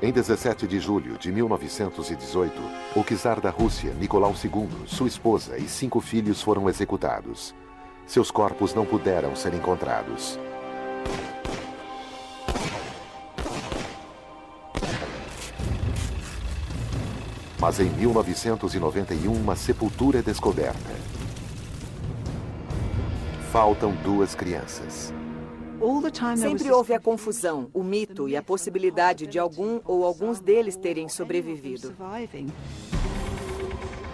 Em 17 de julho de 1918, o czar da Rússia, Nicolau II, sua esposa e 5 filhos foram executados. Seus corpos não puderam ser encontrados. Mas em 1991, uma sepultura é descoberta. Faltam 2 crianças. Sempre houve a confusão, o mito e a possibilidade de algum ou alguns deles terem sobrevivido.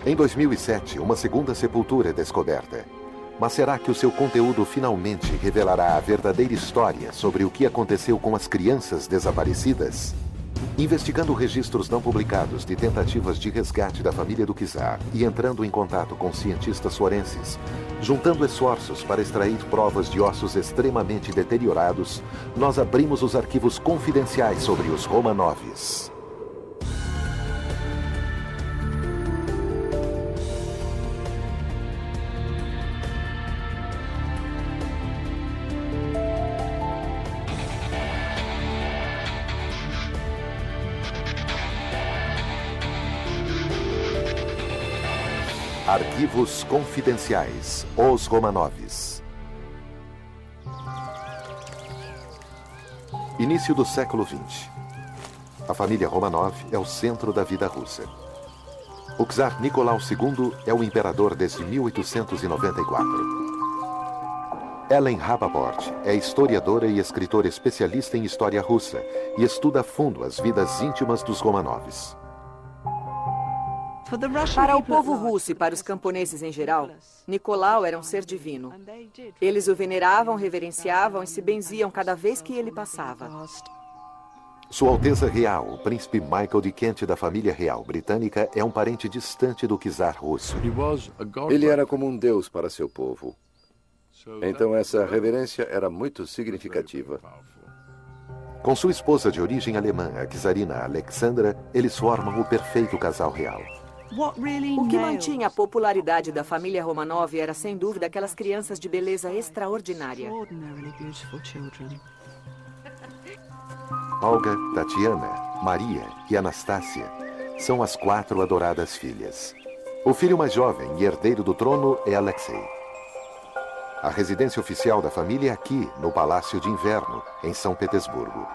Em 2007, uma segunda sepultura é descoberta. Mas será que o seu conteúdo finalmente revelará a verdadeira história sobre o que aconteceu com as crianças desaparecidas? Investigando registros não publicados de tentativas de resgate da família do czar e entrando em contato com cientistas forenses, juntando esforços para extrair provas de ossos extremamente deteriorados, nós abrimos os arquivos confidenciais sobre os Romanovs. Arquivos confidenciais, os Romanovs. Início do século XX. A família Romanov é o centro da vida russa. O czar Nicolau II é o imperador desde 1894. Ellen Rapaport é historiadora e escritora especialista em história russa e estuda a fundo as vidas íntimas dos Romanovs. Para o povo russo e para os camponeses em geral, Nicolau era um ser divino. Eles o veneravam, reverenciavam e se benziam cada vez que ele passava. Sua Alteza Real, o príncipe Michael de Kent da família real britânica, é um parente distante do czar russo. Ele era como um deus para seu povo. Então essa reverência era muito significativa. Com sua esposa de origem alemã, a czarina Alexandra, eles formam o perfeito casal real. O que mantinha a popularidade da família Romanov era, sem dúvida, aquelas crianças de beleza extraordinária. Olga, Tatiana, Maria e Anastácia são as 4 adoradas filhas. O filho mais jovem e herdeiro do trono é Alexei. A residência oficial da família é aqui, no Palácio de Inverno, em São Petersburgo.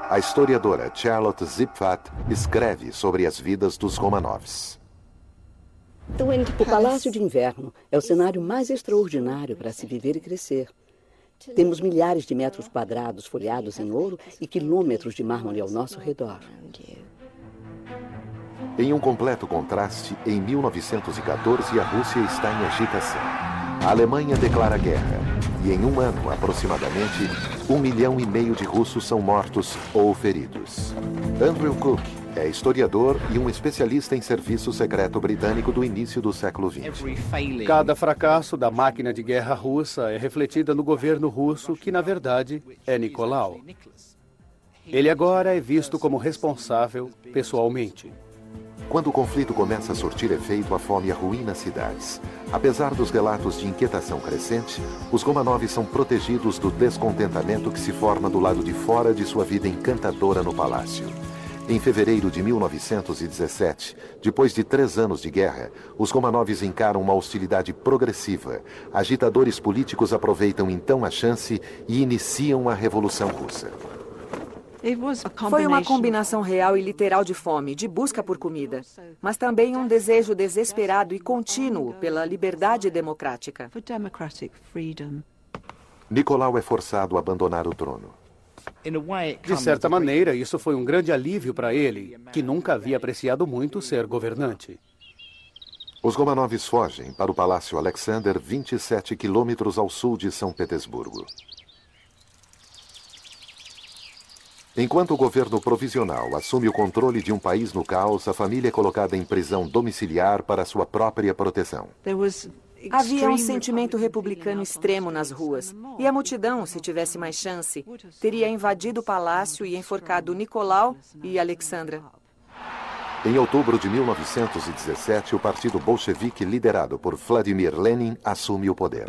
A historiadora Charlotte Zipfat escreve sobre as vidas dos Romanovs. O Palácio de Inverno é o cenário mais extraordinário para se viver e crescer. Temos milhares de metros quadrados folheados em ouro e quilômetros de mármore ao nosso redor. Em um completo contraste, em 1914 a Rússia está em agitação. A Alemanha declara guerra e em um ano, aproximadamente, 1,5 milhão de russos são mortos ou feridos. Andrew Cook é historiador e um especialista em serviço secreto britânico do início do século XX. Cada fracasso da máquina de guerra russa é refletida no governo russo, que, na verdade, é Nicolau. Ele agora é visto como responsável pessoalmente. Quando o conflito começa a surtir efeito, a fome arruína as cidades. Apesar dos relatos de inquietação crescente, os Romanovs são protegidos do descontentamento que se forma do lado de fora de sua vida encantadora no palácio. Em fevereiro de 1917, depois de 3 anos de guerra, os Romanovs encaram uma hostilidade progressiva. Agitadores políticos aproveitam então a chance e iniciam a Revolução Russa. Foi uma combinação real e literal de fome, de busca por comida, mas também um desejo desesperado e contínuo pela liberdade democrática. Nicolau é forçado a abandonar o trono. De certa maneira, isso foi um grande alívio para ele, que nunca havia apreciado muito ser governante. Os Romanovs fogem para o Palácio Alexander, 27 quilômetros ao sul de São Petersburgo. Enquanto o governo provisional assume o controle de um país no caos, a família é colocada em prisão domiciliar para sua própria proteção. Havia um sentimento republicano extremo nas ruas, e a multidão, se tivesse mais chance, teria invadido o palácio e enforcado Nicolau e Alexandra. Em outubro de 1917, o partido bolchevique liderado por Vladimir Lenin assume o poder.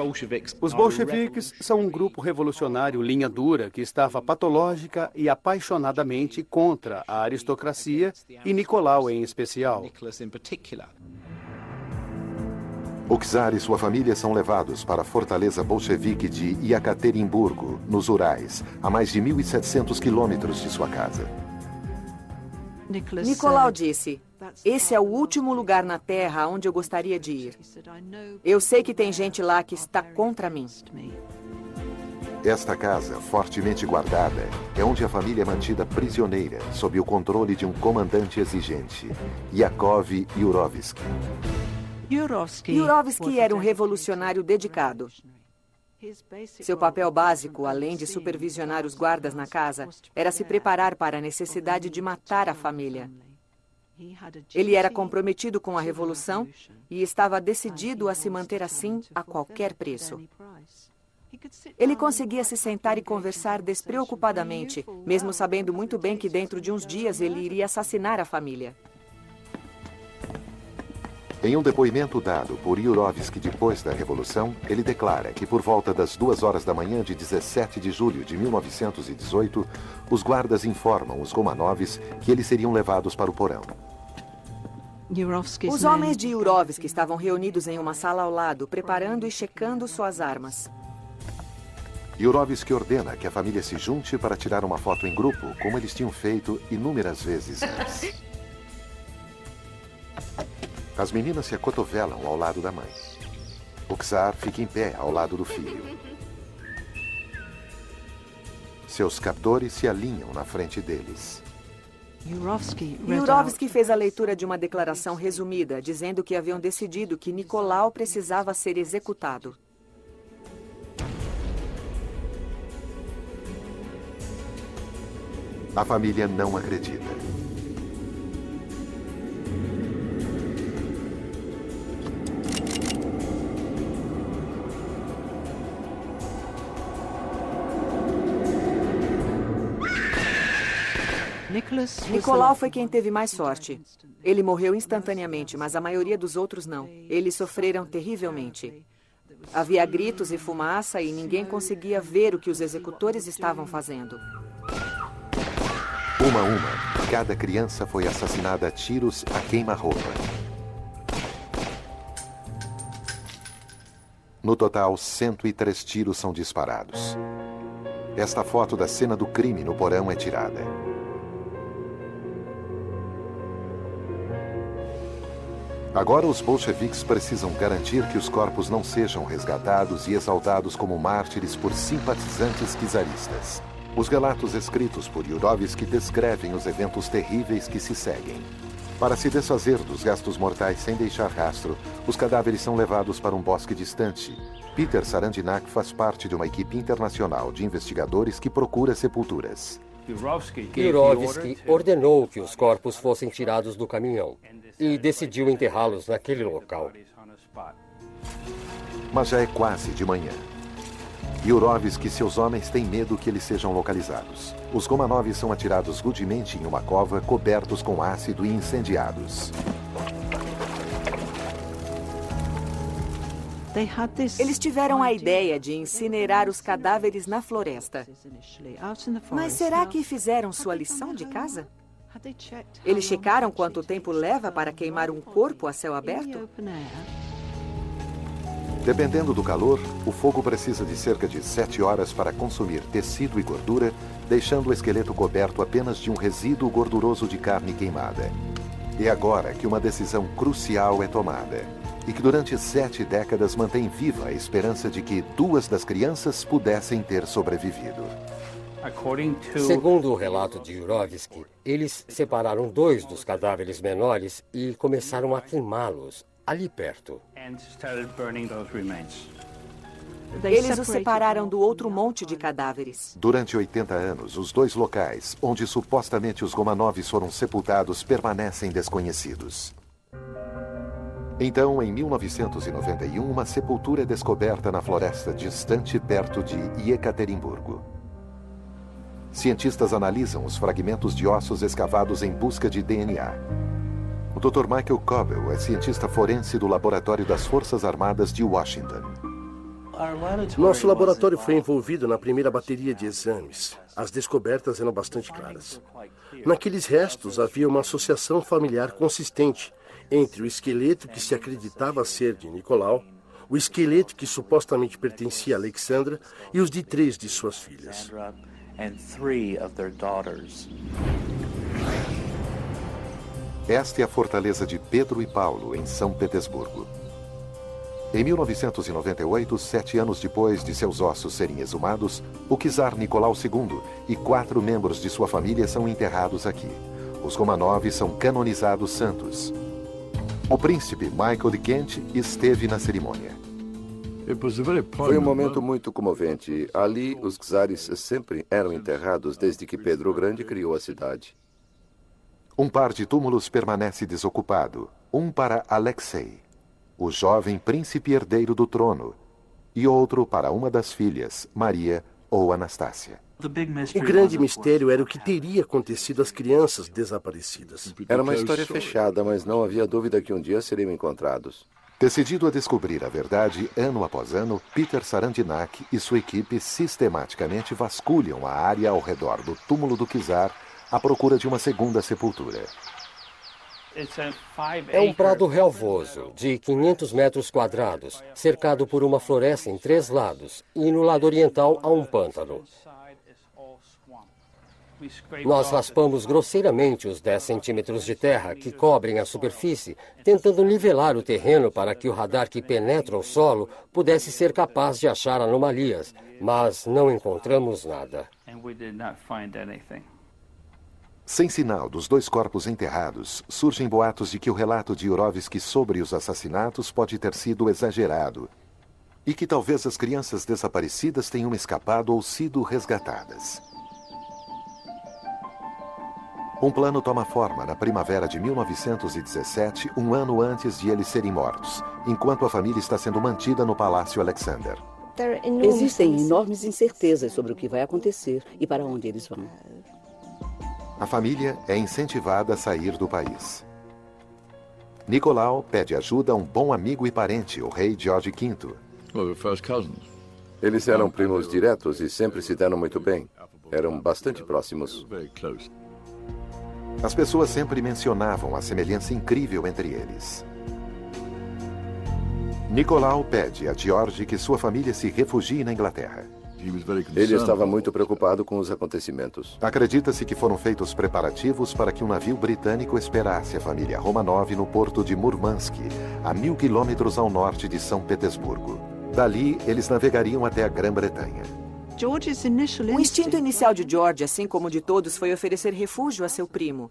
Os bolcheviques são um grupo revolucionário linha dura que estava patológica e apaixonadamente contra a aristocracia e Nicolau em especial. O czar e sua família são levados para a fortaleza bolchevique de Yekaterinburgo, nos Urais, a mais de 1.700 quilômetros de sua casa. Nicolau disse: "Esse é o último lugar na Terra onde eu gostaria de ir. Eu sei que tem gente lá que está contra mim." Esta casa, fortemente guardada, é onde a família é mantida prisioneira, sob o controle de um comandante exigente, Yakov Yurovsky. Yurovsky era um revolucionário dedicado. Seu papel básico, além de supervisionar os guardas na casa, era se preparar para a necessidade de matar a família. Ele era comprometido com a revolução e estava decidido a se manter assim a qualquer preço. Ele conseguia se sentar e conversar despreocupadamente, mesmo sabendo muito bem que dentro de uns dias ele iria assassinar a família. Em um depoimento dado por Yurovsky depois da Revolução, ele declara que por volta das 2 horas da manhã de 17 de julho de 1918, os guardas informam os Romanovs que eles seriam levados para o porão. Os homens de Yurovsky estavam reunidos em uma sala ao lado, preparando e checando suas armas. Yurovsky ordena que a família se junte para tirar uma foto em grupo, como eles tinham feito inúmeras vezes antes. As meninas se acotovelam ao lado da mãe. O czar fica em pé ao lado do filho. Seus captores se alinham na frente deles. Yurovsky fez a leitura de uma declaração resumida, dizendo que haviam decidido que Nicolau precisava ser executado. A família não acredita. Nicolau foi quem teve mais sorte. Ele morreu instantaneamente, mas a maioria dos outros não. Eles sofreram terrivelmente. Havia gritos e fumaça e ninguém conseguia ver o que os executores estavam fazendo. Uma a uma, cada criança foi assassinada a tiros a queima-roupa. No total, 103 tiros são disparados. Esta foto da cena do crime no porão é tirada. Agora os bolcheviques precisam garantir que os corpos não sejam resgatados e exaltados como mártires por simpatizantes czaristas. Os relatos escritos por Yurovsky descrevem os eventos terríveis que se seguem. Para se desfazer dos restos mortais sem deixar rastro, os cadáveres são levados para um bosque distante. Peter Sarandinak faz parte de uma equipe internacional de investigadores que procura sepulturas. Yurovsky ordenou que os corpos fossem tirados do caminhão e decidiu enterrá-los naquele local. Mas já é quase de manhã. Yurovsky e seus homens têm medo que eles sejam localizados. Os Romanovs são atirados rudemente em uma cova, cobertos com ácido e incendiados. Eles tiveram a ideia de incinerar os cadáveres na floresta. Mas será que fizeram sua lição de casa? Eles checaram quanto tempo leva para queimar um corpo a céu aberto? Dependendo do calor, o fogo precisa de cerca de 7 horas para consumir tecido e gordura, deixando o esqueleto coberto apenas de um resíduo gorduroso de carne queimada. É agora que uma decisão crucial é tomada, e que durante 7 décadas mantém viva a esperança de que 2 das crianças pudessem ter sobrevivido. Segundo o relato de Yurovsky, eles separaram 2 dos cadáveres menores e começaram a queimá-los ali perto. Eles os separaram do outro monte de cadáveres. Durante 80 anos, os 2 locais onde supostamente os Romanovs foram sepultados permanecem desconhecidos. Então, em 1991, uma sepultura é descoberta na floresta distante perto de Yekaterinburgo. Cientistas analisam os fragmentos de ossos escavados em busca de DNA. O Dr. Michael Coble é cientista forense do Laboratório das Forças Armadas de Washington. Nosso laboratório foi envolvido na primeira bateria de exames. As descobertas eram bastante claras. Naqueles restos havia uma associação familiar consistente entre o esqueleto que se acreditava ser de Nicolau, o esqueleto que supostamente pertencia a Alexandra e os de 3 de suas filhas. Esta é a fortaleza de Pedro e Paulo, em São Petersburgo. Em 1998, 7 anos depois de seus ossos serem exumados, o czar Nicolau II e 4 membros de sua família são enterrados aqui. Os Romanov são canonizados santos. O príncipe Michael de Kent esteve na cerimônia. Foi um momento muito comovente. Ali, os czares sempre eram enterrados desde que Pedro o Grande criou a cidade. Um par de túmulos permanece desocupado, um para Alexei, o jovem príncipe herdeiro do trono, e outro para uma das filhas, Maria ou Anastácia. O grande mistério era o que teria acontecido às crianças desaparecidas. Era uma história fechada, mas não havia dúvida que um dia seriam encontrados. Decidido a descobrir a verdade, ano após ano, Peter Sarandinak e sua equipe sistematicamente vasculham a área ao redor do túmulo do czar à procura de uma segunda sepultura. É um prado relvoso, de 500 metros quadrados, cercado por uma floresta em 3 lados, e no lado oriental há um pântano. Nós raspamos grosseiramente os 10 centímetros de terra que cobrem a superfície, tentando nivelar o terreno para que o radar que penetra o solo pudesse ser capaz de achar anomalias, mas não encontramos nada. Sem sinal dos 2 corpos enterrados, surgem boatos de que o relato de Yurovsky sobre os assassinatos pode ter sido exagerado e que talvez as crianças desaparecidas tenham escapado ou sido resgatadas. Um plano toma forma na primavera de 1917, um ano antes de eles serem mortos, enquanto a família está sendo mantida no Palácio Alexander. Existem enormes incertezas sobre o que vai acontecer e para onde eles vão. A família é incentivada a sair do país. Nicolau pede ajuda a um bom amigo e parente, o rei George V. Eles eram primos diretos e sempre se deram muito bem. Eram bastante próximos. As pessoas sempre mencionavam a semelhança incrível entre eles. Nicolau pede a George que sua família se refugie na Inglaterra. Ele estava muito preocupado com os acontecimentos. Acredita-se que foram feitos preparativos para que um navio britânico esperasse a família Romanov no porto de Murmansk, a 1000 quilômetros ao norte de São Petersburgo. Dali, eles navegariam até a Grã-Bretanha. O instinto inicial de George, assim como de todos, foi oferecer refúgio a seu primo.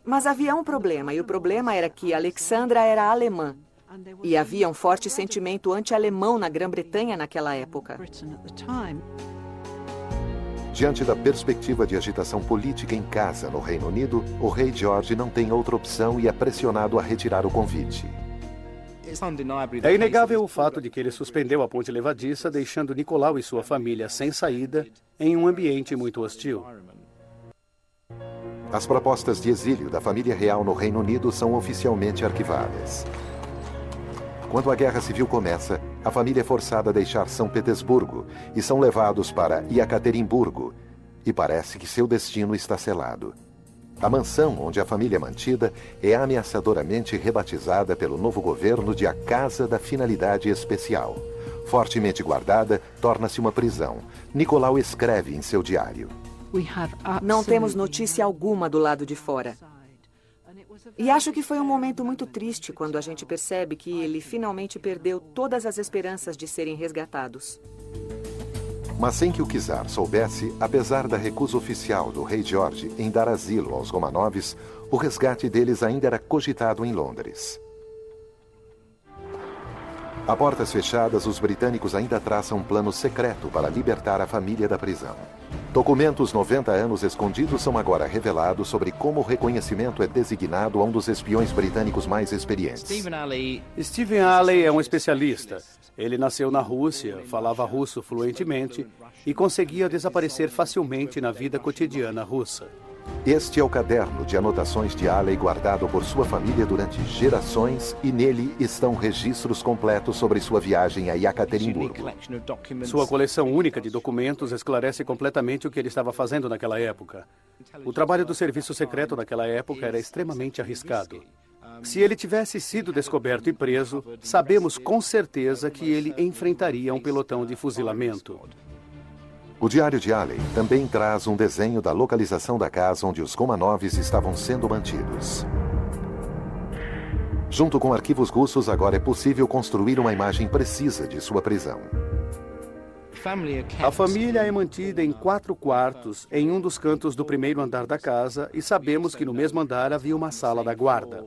Mas havia um problema, e o problema era que Alexandra era alemã. E havia um forte sentimento anti-alemão na Grã-Bretanha naquela época. Diante da perspectiva de agitação política em casa no Reino Unido, o rei George não tem outra opção e é pressionado a retirar o convite. É inegável o fato de que ele suspendeu a ponte levadiça, deixando Nicolau e sua família sem saída em um ambiente muito hostil. As propostas de exílio da família real no Reino Unido são oficialmente arquivadas. Quando a Guerra Civil começa, a família é forçada a deixar São Petersburgo e são levados para Iekaterimburgo. E parece que seu destino está selado. A mansão onde a família é mantida é ameaçadoramente rebatizada pelo novo governo de a Casa da Finalidade Especial. Fortemente guardada, torna-se uma prisão. Nicolau escreve em seu diário: Não temos notícia alguma do lado de fora. E acho que foi um momento muito triste quando a gente percebe que ele finalmente perdeu todas as esperanças de serem resgatados. Mas sem que o czar soubesse, apesar da recusa oficial do rei George em dar asilo aos Romanovs, o resgate deles ainda era cogitado em Londres. A portas fechadas, os britânicos ainda traçam um plano secreto para libertar a família da prisão. Documentos 90 anos escondidos são agora revelados sobre como o reconhecimento é designado a um dos espiões britânicos mais experientes. Stephen Alley é um especialista. Ele nasceu na Rússia, falava russo fluentemente e conseguia desaparecer facilmente na vida cotidiana russa. Este é o caderno de anotações de Alley guardado por sua família durante gerações e nele estão registros completos sobre sua viagem a Yekaterinburgo. Sua coleção única de documentos esclarece completamente o que ele estava fazendo naquela época. O trabalho do serviço secreto naquela época era extremamente arriscado. Se ele tivesse sido descoberto e preso, sabemos com certeza que ele enfrentaria um pelotão de fuzilamento. O diário de Alley também traz um desenho da localização da casa onde os Romanovs estavam sendo mantidos. Junto com arquivos russos, agora é possível construir uma imagem precisa de sua prisão. A família é mantida em 4 quartos, em um dos cantos do primeiro andar da casa, e sabemos que no mesmo andar havia uma sala da guarda.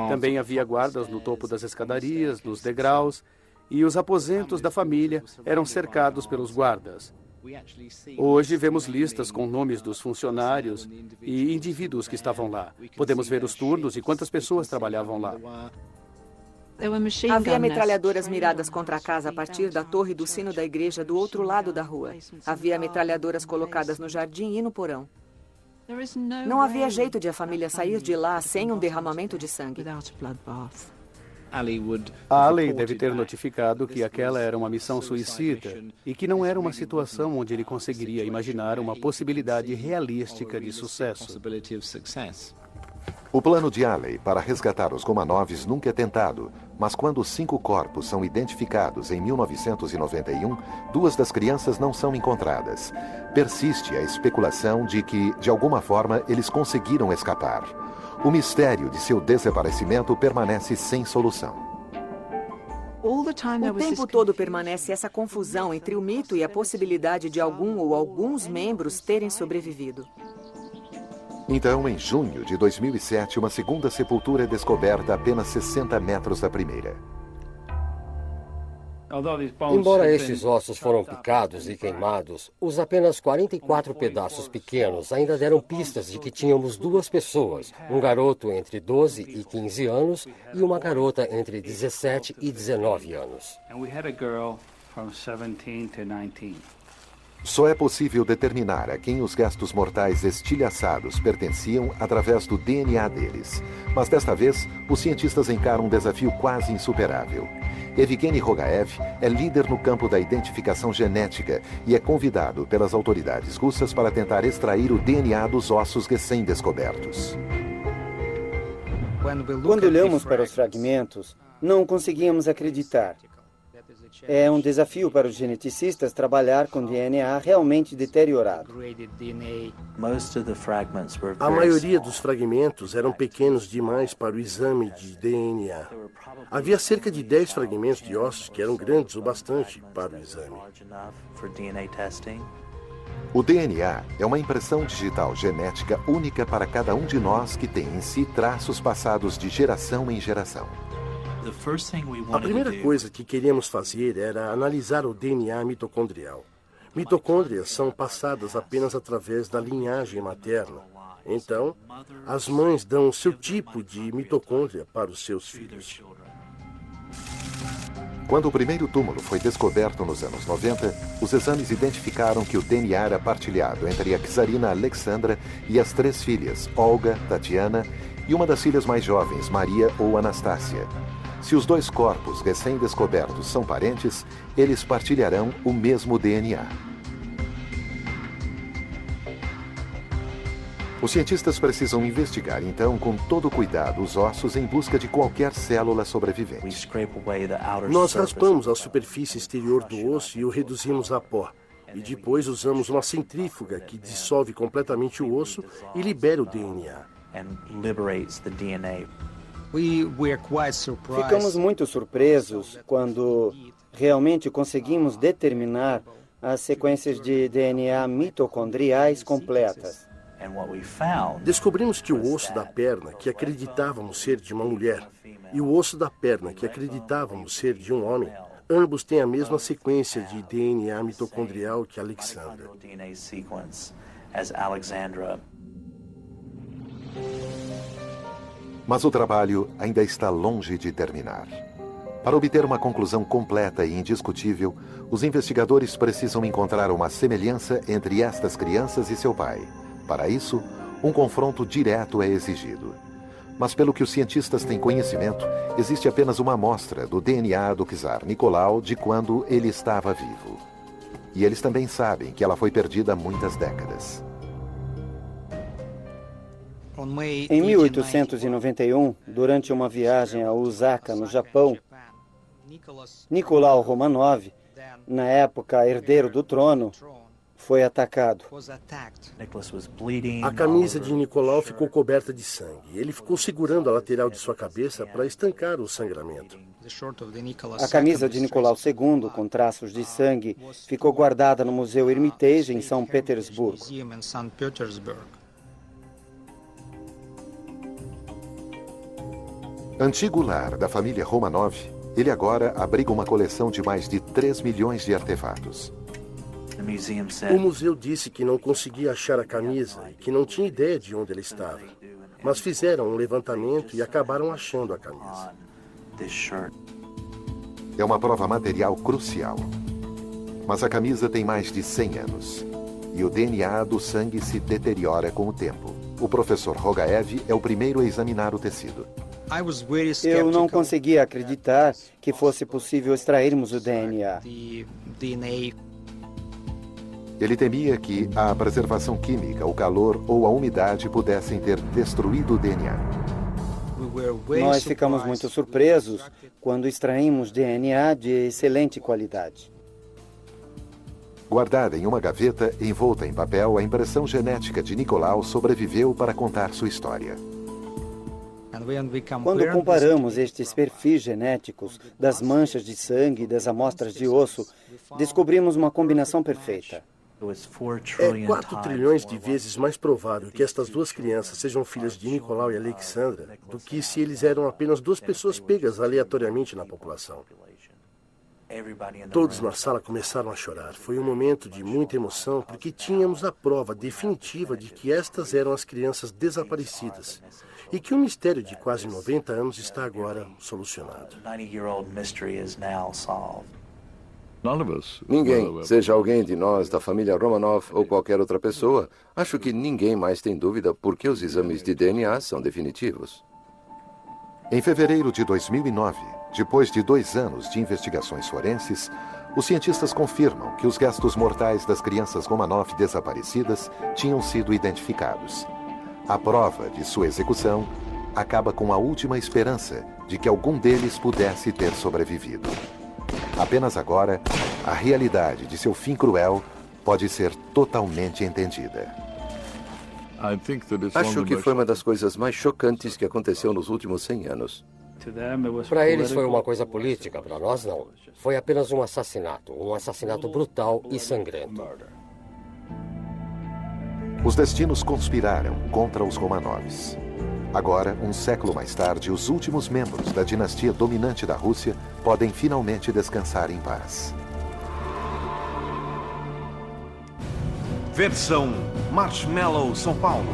Também havia guardas no topo das escadarias, nos degraus, e os aposentos da família eram cercados pelos guardas. Hoje vemos listas com nomes dos funcionários e indivíduos que estavam lá. Podemos ver os turnos e quantas pessoas trabalhavam lá. Havia metralhadoras miradas contra a casa a partir da torre do sino da igreja do outro lado da rua. Havia metralhadoras colocadas no jardim e no porão. Não havia jeito de a família sair de lá sem um derramamento de sangue. Alley deve ter notificado que aquela era uma missão suicida e que não era uma situação onde ele conseguiria imaginar uma possibilidade realística de sucesso. O plano de Alley para resgatar os Romanovs nunca é tentado, mas quando 5 corpos são identificados em 1991, 2 das crianças não são encontradas. Persiste a especulação de que, de alguma forma, eles conseguiram escapar. O mistério de seu desaparecimento permanece sem solução. O tempo todo permanece essa confusão entre o mito e a possibilidade de algum ou alguns membros terem sobrevivido. Então, em junho de 2007, uma segunda sepultura é descoberta a apenas 60 metros da primeira. Embora estes ossos foram picados e queimados, os apenas 44 pedaços pequenos ainda deram pistas de que tínhamos 2 pessoas, um garoto entre 12 e 15 anos e uma garota entre 17 e 19 anos. Só é possível determinar a quem os restos mortais estilhaçados pertenciam através do DNA deles. Mas desta vez, os cientistas encaram um desafio quase insuperável. Evgeny Rogaev é líder no campo da identificação genética e é convidado pelas autoridades russas para tentar extrair o DNA dos ossos recém-descobertos. Quando olhamos para os fragmentos, não conseguíamos acreditar. É um desafio para os geneticistas trabalhar com DNA realmente deteriorado. A maioria dos fragmentos eram pequenos demais para o exame de DNA. Havia cerca de 10 fragmentos de ossos que eram grandes o bastante para o exame. O DNA é uma impressão digital genética única para cada um de nós que tem em si traços passados de geração em geração. A primeira coisa que queríamos fazer era analisar o DNA mitocondrial. Mitocôndrias são passadas apenas através da linhagem materna. Então, as mães dão o seu tipo de mitocôndria para os seus filhos. Quando o primeiro túmulo foi descoberto nos anos 90, os exames identificaram que o DNA era partilhado entre a czarina Alexandra e as 3 filhas, Olga, Tatiana, e uma das filhas mais jovens, Maria ou Anastácia. Se os 2 corpos recém-descobertos são parentes, eles partilharão o mesmo DNA. Os cientistas precisam investigar, então, com todo cuidado, os ossos em busca de qualquer célula sobrevivente. Nós raspamos a superfície exterior do osso e o reduzimos a pó. E depois usamos uma centrífuga que dissolve completamente o osso e libera o DNA. Ficamos muito surpresos quando realmente conseguimos determinar as sequências de DNA mitocondriais completas. Descobrimos que o osso da perna, que acreditávamos ser de uma mulher, e o osso da perna, que acreditávamos ser de um homem, ambos têm a mesma sequência de DNA mitocondrial que Alexandra. Mas o trabalho ainda está longe de terminar. Para obter uma conclusão completa e indiscutível, os investigadores precisam encontrar uma semelhança entre estas crianças e seu pai. Para isso, um confronto direto é exigido. Mas pelo que os cientistas têm conhecimento, existe apenas uma amostra do DNA do czar Nicolau de quando ele estava vivo. E eles também sabem que ela foi perdida há muitas décadas. Em 1891, durante uma viagem a Osaka, no Japão, Nicolau Romanov, na época herdeiro do trono, foi atacado. A camisa de Nicolau ficou coberta de sangue. Ele ficou segurando a lateral de sua cabeça para estancar o sangramento. A camisa de Nicolau II, com traços de sangue, ficou guardada no Museu Hermitage, em São Petersburgo. Antigo lar da família Romanov, ele agora abriga uma coleção de mais de 3 milhões de artefatos. O museu disse que não conseguia achar a camisa e que não tinha ideia de onde ela estava. Mas fizeram um levantamento e acabaram achando a camisa. É uma prova material crucial. Mas a camisa tem mais de 100 anos. E o DNA do sangue se deteriora com o tempo. O professor Rogaev é o primeiro a examinar o tecido. Eu não conseguia acreditar que fosse possível extrairmos o DNA. Ele temia que a preservação química, o calor ou a umidade pudessem ter destruído o DNA. Nós ficamos muito surpresos quando extraímos DNA de excelente qualidade. Guardada em uma gaveta, envolta em papel, a impressão genética de Nicolau sobreviveu para contar sua história. Quando comparamos estes perfis genéticos das manchas de sangue e das amostras de osso, descobrimos uma combinação perfeita. É 4 trilhões de vezes mais provável que estas duas crianças sejam filhas de Nicolau e Alexandra do que se eles eram apenas duas pessoas pegas aleatoriamente na população. Todos na sala começaram a chorar. Foi um momento de muita emoção porque tínhamos a prova definitiva de que estas eram as crianças desaparecidas e que o mistério de quase 90 anos está agora solucionado. Ninguém, seja alguém de nós, da família Romanov ou qualquer outra pessoa, acho que ninguém mais tem dúvida porque os exames de DNA são definitivos. Em fevereiro de 2009, depois de 2 anos de investigações forenses, os cientistas confirmam que os restos mortais das crianças Romanov desaparecidas tinham sido identificados. A prova de sua execução acaba com a última esperança de que algum deles pudesse ter sobrevivido. Apenas agora, a realidade de seu fim cruel pode ser totalmente entendida. Acho que foi uma das coisas mais chocantes que aconteceu nos últimos 100 anos. Para eles foi uma coisa política, para nós não. Foi apenas um assassinato brutal e sangrento. Os destinos conspiraram contra os Romanovs. Agora, um século mais tarde, os últimos membros da dinastia dominante da Rússia podem finalmente descansar em paz. Versão Marshmallow São Paulo.